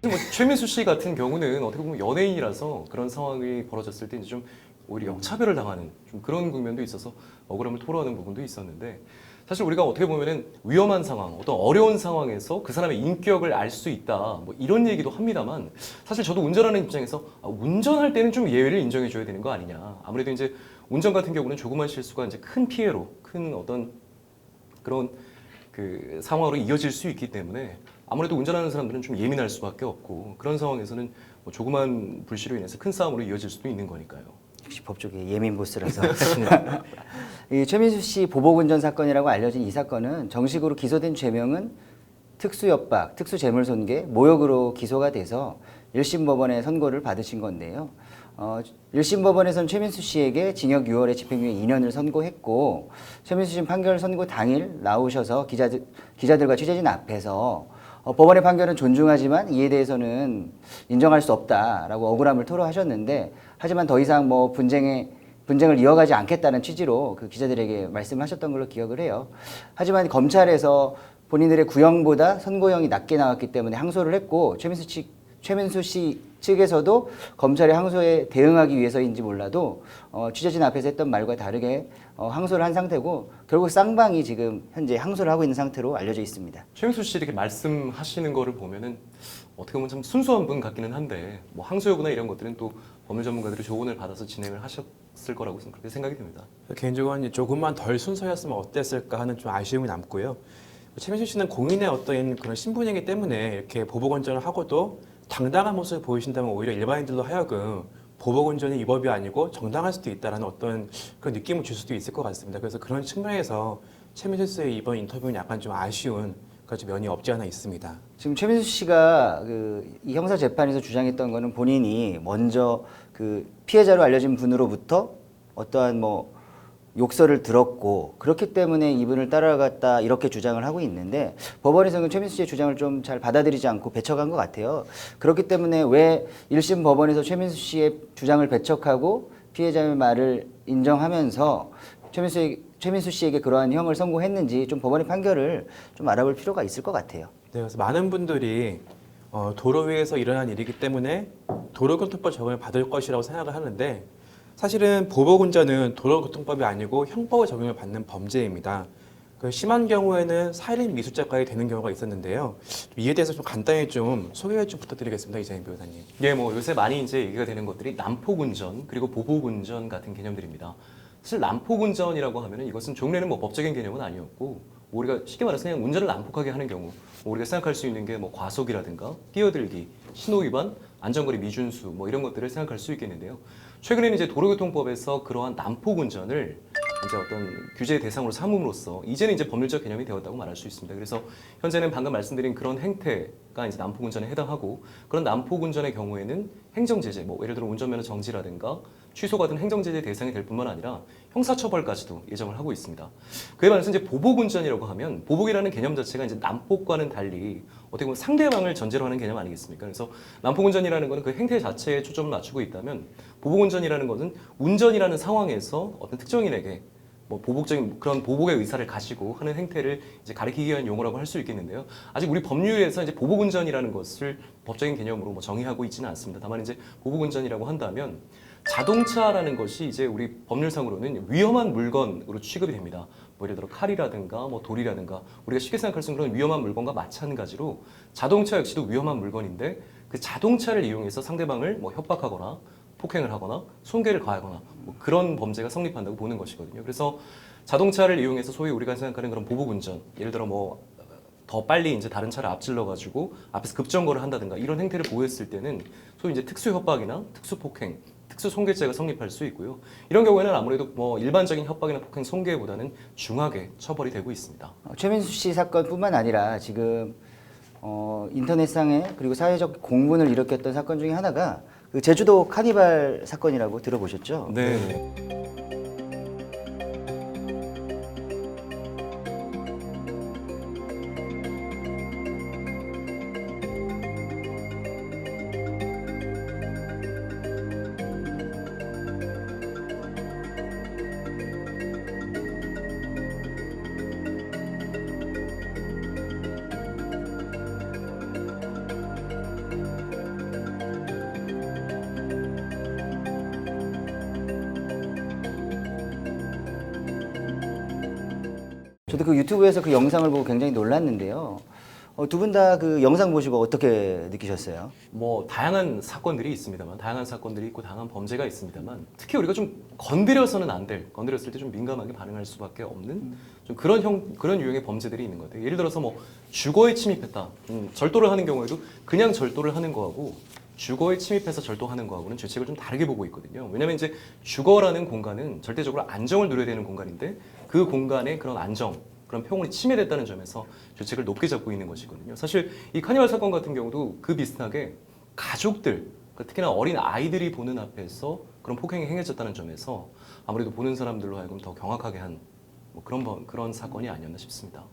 뭐 최민수 씨 같은 경우는 어떻게 보면 연예인이라서 그런 상황이 벌어졌을 때 이제 좀 오히려 역차별을 당하는 좀 그런 국면도 있어서 억울함을 토로하는 부분도 있었는데 사실 우리가 어떻게 보면은 위험한 상황, 어떤 어려운 상황에서 그 사람의 인격을 알 수 있다 뭐 이런 얘기도 합니다만 사실 저도 운전하는 입장에서 운전할 때는 좀 예외를 인정해 줘야 되는 거 아니냐. 아무래도 이제 운전 같은 경우는 조그만 실수가 이제 큰 피해로 큰 어떤 그런 그 상황으로 이어질 수 있기 때문에 아무래도 운전하는 사람들은 좀 예민할 수밖에 없고 그런 상황에서는 뭐 조그만 불씨로 인해서 큰 싸움으로 이어질 수도 있는 거니까요. 역시 법조계 예민 보스라서. 이 최민수 씨 보복운전 사건이라고 알려진 이 사건은 정식으로 기소된 죄명은 특수협박, 특수재물손괴, 모욕으로 기소가 돼서 1심 법원의 선고를 받으신 건데요. 1심 법원에서는 최민수 씨에게 징역 6월에 집행유예 2년을 선고했고 최민수 씨는 판결 선고 당일 나오셔서 기자들과 취재진 앞에서 법원의 판결은 존중하지만 이에 대해서는 인정할 수 없다라고 억울함을 토로하셨는데 하지만 더 이상 뭐 분쟁을 이어가지 않겠다는 취지로 그 기자들에게 말씀하셨던 걸로 기억을 해요. 하지만 검찰에서 본인들의 구형보다 선고형이 낮게 나왔기 때문에 항소를 했고 최민수 씨 측에서도 검찰의 항소에 대응하기 위해서인지 몰라도 취재진 앞에서 했던 말과 다르게 항소를 한 상태고 결국 쌍방이 지금 현재 항소를 하고 있는 상태로 알려져 있습니다. 최민수 씨 이렇게 말씀하시는 거를 보면은 어떻게 보면 참 순수한 분 같기는 한데 뭐 항소 여부나 이런 것들은 또 법률 전문가들이 조언을 받아서 진행을 하셨을 거라고 그렇게 생각이 듭니다. 개인적으로 조금만 덜 순서였으면 어땠을까 하는 좀 아쉬움이 남고요. 최민수 씨는 공인의 어떤 그런 신분이기 때문에 이렇게 보복운전을 하고도 당당한 모습을 보이신다면 오히려 일반인들로 하여금 보복운전이 위법이 아니고 정당할 수도 있다는 어떤 그런 느낌을 줄 수도 있을 것 같습니다. 그래서 그런 측면에서 최민수 씨의 이번 인터뷰는 약간 좀 아쉬운 그런 면이 없지 않아 있습니다. 지금 최민수 씨가 이 형사 재판에서 주장했던 거는 본인이 먼저 그 피해자로 알려진 분으로부터 어떠한 뭐 욕설을 들었고 그렇기 때문에 이분을 따라갔다 이렇게 주장을 하고 있는데 법원에서는 최민수 씨의 주장을 좀 잘 받아들이지 않고 배척한 것 같아요. 그렇기 때문에 왜 1심 법원에서 최민수 씨의 주장을 배척하고 피해자의 말을 인정하면서 최민수 씨에게 그러한 형을 선고했는지 좀 법원의 판결을 좀 알아볼 필요가 있을 것 같아요. 네, 그래서 많은 분들이 도로 위에서 일어난 일이기 때문에 도로교통법 적용을 받을 것이라고 생각을 하는데 사실은 보복운전은 도로교통법이 아니고 형법의 적용을 받는 범죄입니다. 심한 경우에는 살인 미수죄까지 되는 경우가 있었는데요. 이에 대해서 좀 간단히 좀 소개 좀 부탁드리겠습니다, 이재인 변호사님. 예, 뭐 요새 많이 이제 얘기가 되는 것들이 난폭운전 그리고 보복운전 같은 개념들입니다. 사실 난폭운전이라고 하면은 이것은 종래는 뭐 법적인 개념은 아니었고 우리가 쉽게 말해서 그냥 운전을 난폭하게 하는 경우 우리가 생각할 수 있는 게 뭐 과속이라든가 뛰어들기, 신호위반, 안전거리 미준수 뭐 이런 것들을 생각할 수 있겠는데요. 최근에는 이제 도로교통법에서 그러한 난폭운전을 이제 어떤 규제 대상으로 삼음으로써 이제는 이제 법률적 개념이 되었다고 말할 수 있습니다. 그래서 현재는 방금 말씀드린 그런 행태가 이제 난폭운전에 해당하고 그런 난폭운전의 경우에는 행정제재, 뭐 예를 들어 운전면허 정지라든가 취소 같은 행정제재 대상이 될 뿐만 아니라 형사처벌까지도 예정을 하고 있습니다. 그에 반해서 이제 보복운전이라고 하면 보복이라는 개념 자체가 이제 난폭과는 달리 어떻게 보면 상대방을 전제로 하는 개념 아니겠습니까? 그래서 난폭운전이라는 것은 그 행태 자체에 초점을 맞추고 있다면 보복운전이라는 것은 운전이라는 상황에서 어떤 특정인에게 뭐 보복적인 그런 보복의 의사를 가지고 하는 행태를 이제 가리키기 위한 용어라고 할 수 있겠는데요. 아직 우리 법률에서 이제 보복운전이라는 것을 법적인 개념으로 뭐 정의하고 있지는 않습니다. 다만 이제 보복운전이라고 한다면 자동차라는 것이 이제 우리 법률상으로는 위험한 물건으로 취급이 됩니다. 뭐 예를 들어 칼이라든가 뭐 돌이라든가 우리가 쉽게 생각할 수 있는 그런 위험한 물건과 마찬가지로 자동차 역시도 위험한 물건인데 그 자동차를 이용해서 상대방을 뭐 협박하거나 폭행을 하거나 손괴를 가하거나 뭐 그런 범죄가 성립한다고 보는 것이거든요. 그래서 자동차를 이용해서 소위 우리가 생각하는 그런 보복운전, 예를 들어 뭐 더 빨리 이제 다른 차를 앞질러 가지고 앞에서 급정거를 한다든가 이런 행태를 보였을 때는 소위 이제 특수협박이나 특수폭행, 특수손괴죄가 성립할 수 있고요. 이런 경우에는 아무래도 뭐 일반적인 협박이나 폭행, 손괴보다는 중하게 처벌이 되고 있습니다. 최민수 씨 사건뿐만 아니라 지금 인터넷상에 그리고 사회적 공분을 일으켰던 사건 중에 하나가 그 제주도 카니발 사건이라고 들어보셨죠? 네. 저도 그 유튜브에서 그 영상을 보고 굉장히 놀랐는데요. 두 분 다 그 영상 보시고 어떻게 느끼셨어요? 뭐 다양한 사건들이 있습니다만, 다양한 사건들이 있고 다양한 범죄가 있습니다만, 특히 우리가 좀 건드려서는 안 될, 건드렸을 때 좀 민감하게 반응할 수밖에 없는 좀 그런 유형의 범죄들이 있는 것 같아요. 예를 들어서 뭐 주거에 침입했다, 절도를 하는 경우에도 그냥 절도를 하는 거하고 주거에 침입해서 절도하는 거하고는 죄책을 좀 다르게 보고 있거든요. 왜냐하면 이제 주거라는 공간은 절대적으로 안정을 누려야 되는 공간인데 그 공간의 그런 안정, 그런 평온이 침해됐다는 점에서 죄책을 높게 잡고 있는 것이거든요. 사실 이 카니발 사건 같은 경우도 그 비슷하게 가족들, 그러니까 특히나 어린 아이들이 보는 앞에서 그런 폭행이 행해졌다는 점에서 아무래도 보는 사람들로 하여금 더 경악하게 한 뭐 그런 사건이 아니었나 싶습니다.